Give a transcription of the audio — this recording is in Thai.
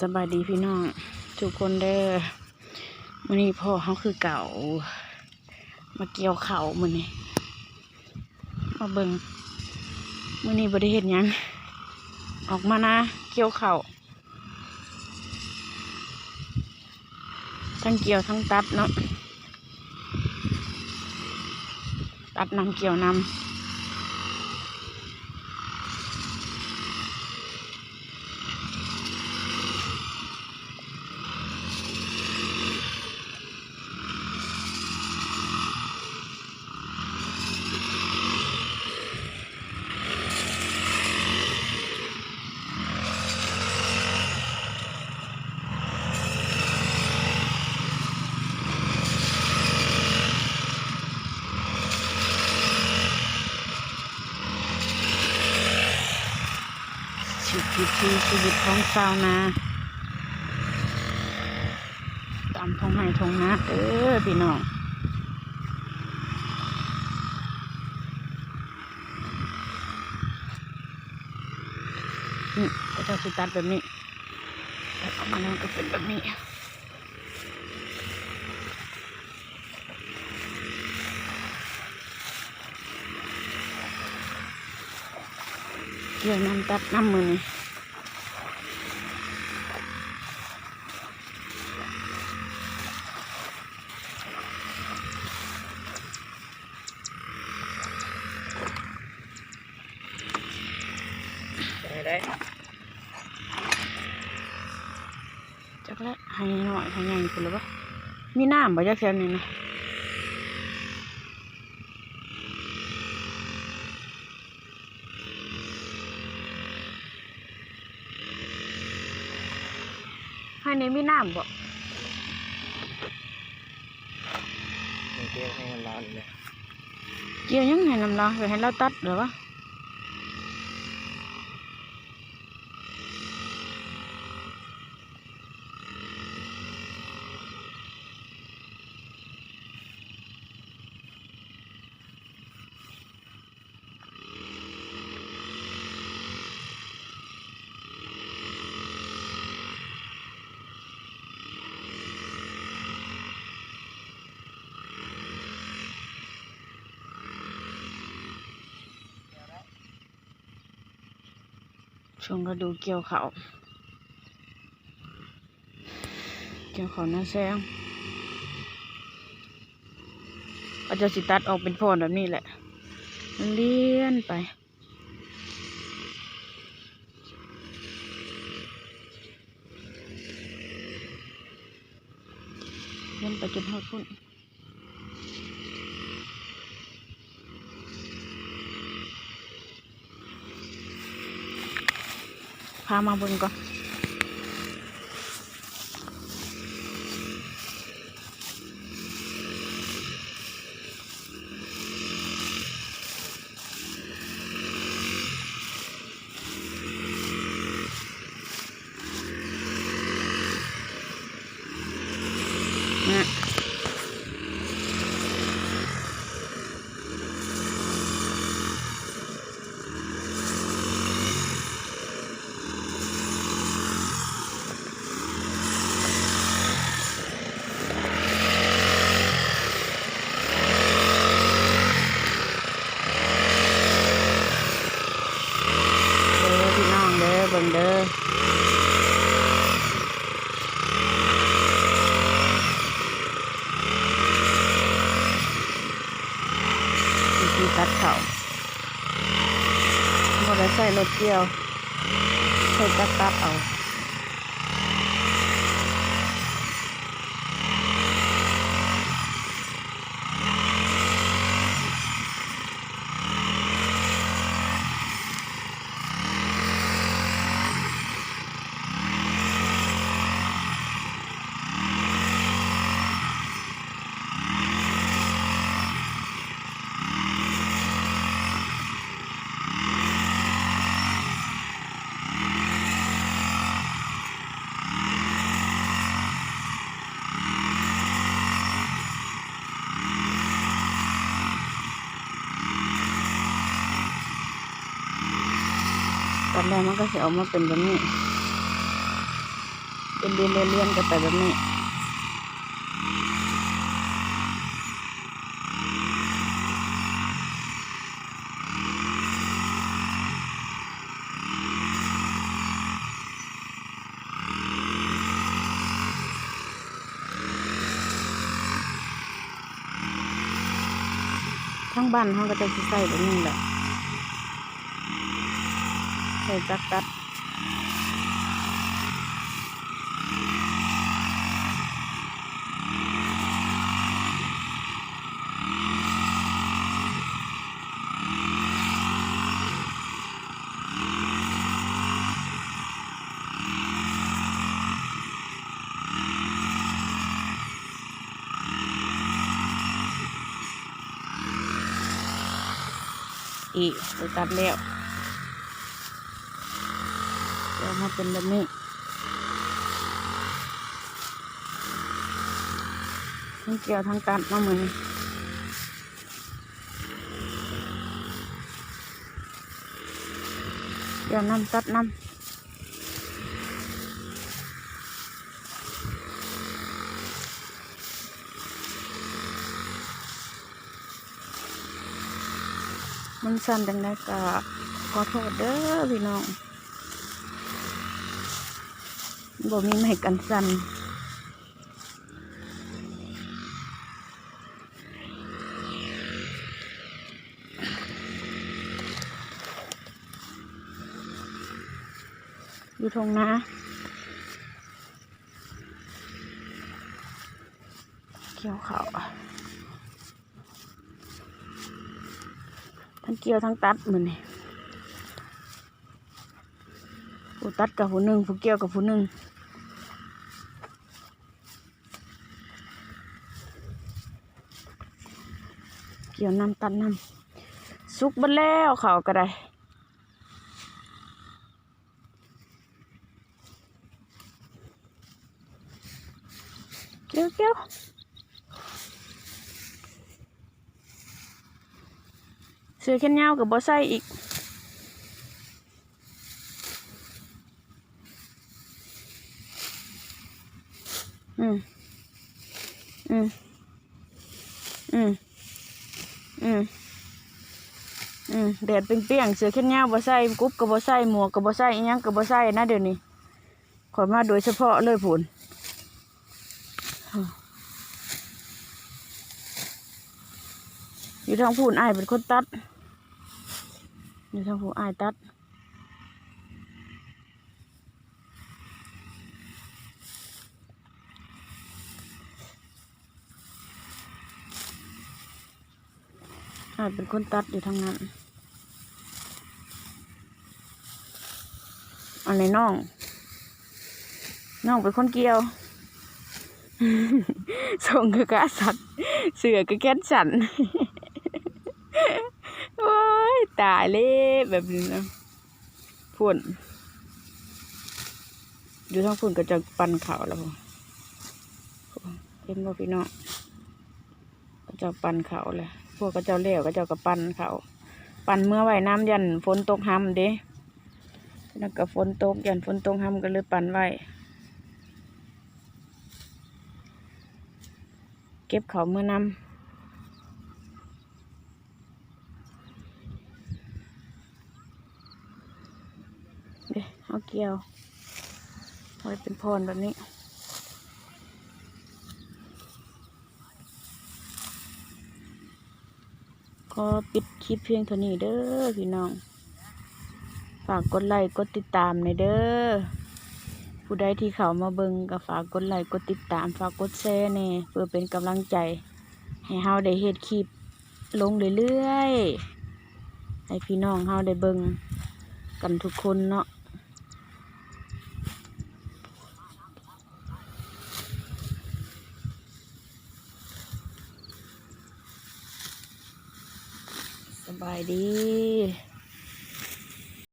สบายดีพี่น้องทุกคนเด้อมื้อนี้พ่อเขาคือเก่ามาเกี่ยวข้าวมื้อนี้มาเบิ่งมื้อนี้บ่ได้เฮ็ดหยังออกมานะเกี่ยวข้าวทั้งเกี่ยวทั้งตัดเนาะตัดนำเกี่ยวนำชีวิตของชาวนาตามท้องไร่ท้องนาเด้อพี่น้องนี่ก็จะสิตัดแบบนี้ตัดออกมาแล้วก็เป็นแบบนี้เกี่ยวน้ำตัดน้ำมือได้จักละให้หน่อยให้ใหญ่คุณหรือเปล่ามีน้ำบ่จักแค่นี้นะให้ในมีน้ำบ่เกี่ยวให้น้ำร้อนเลยเกี่ยวยังให้น้ำร้อนไปให้เราตัดหรือวะช่วงฤดูเกี่ยวเขาหน้าแซงก็จะสิตัดออกเป็นพรแบบนี้แหละมันเลี้ยนไปเลี้ยนไปจนหมดพุ่นพามาเบิ่งก่อนนะพี่น้องเด้อเบิ่งเด้อวิธีตัดเขาบ่ได้ใส่รถเกี่ยวใส่ตัดเอาตอนแรกมันก็จะออกมาเป็นแบบนี้ เป็นเรียนกันไปแบบนี้ทั้งบ้านเขาก็จะใส่แบบนี้แหละใส่จักตัดอีกไปตัดแล้วเดี๋ยวมาเป็นแบบนี้ทั้งเกี่ยวทั้งตัดมาเหมือนเดี๋ยวน้ำตัดน้ำมันสั่นดังได้ก็ขอโทษเด้อพี่น้องบ่มีไม้กันสั่นอยู่ทงนาเกี่ยวเขาทั้งเกี่ยวทั้งตัดเหมือนนี่ผู้ตัดกับผู้หนึ่งผู้เกี่ยวกับผู้หนึ่งเกี่ยวน้ำตัดน้ำสุกบัดแล้วเขาก็ได้เกี่ยวเสือแขนยาวกับบ่ใส่อีกอืมแดดเปรี้ยงๆเสือแขนยาวบ่ใส่กุ๊บกับบ่ใส่หมวกกับบ่ใส่อีหยังกับบ่ใส่นะเดี๋ยวนี้ขอมาโดยเฉพาะเลยผุนอยู่ทางพูนอ้ายเป็นคนตัดอยู่ทางพูนอ้ายตัดอ้ายเป็นคนตัดอยู่ทางนั้นอันไหนน้องเป็นคนเกี่ยวส่งคือกระสันเสือก็แก้นสันโอ้ยตายเลยแบบนี้นะพุ่นอยู่ทั้งพุ่นก็จะปั่นเขาแล้วเห็นบ่พี่น้องก็จะปั่นเขาเลยพวกก็จะเลี้ยวก็จะกระปั่นเขาปั่นเมื่อไหวน้ำยันฝนตกห้ำเด้แล้วก็ฝนตกยันฝนตกห้ำก็เลยปั่นไว้เก็บเขาเมื่อนำเดี๋ยวเอาเกี่ยวไว้เป็นพรแบบนี้ขอปิดคลิปเพียงเท่านี้เด้อพี่น้องฝากกดไลค์กดติดตามในเด้อผู้ใดที่เข้ามาเบิ่งก็ฝากกดไลค์กดติดตามฝากกดแชร์แน่เพื่อเป็นกำลังใจให้เฮาได้เฮ็ดคลิปลงเรื่อยๆให้พี่น้องเฮาได้เบิ่งกันทุกคนเนาะสบายดี